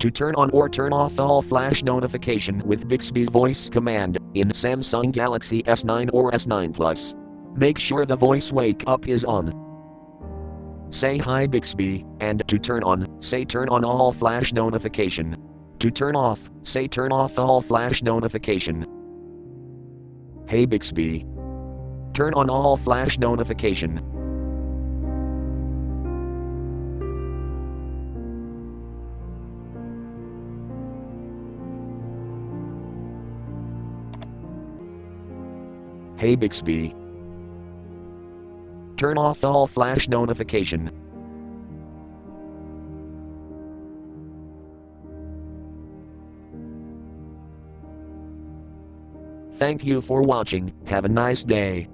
To turn on or turn off all flash notification with Bixby's voice command in Samsung Galaxy S9 or S9 Plus. Make sure the voice wake up is on. Say hi Bixby, and to turn on, say turn on all flash notification. To turn off, say turn off all flash notification. Hey Bixby. Turn on all flash notification. Hey Bixby. Turn off all flash notification. Thank you for watching. Have a nice day.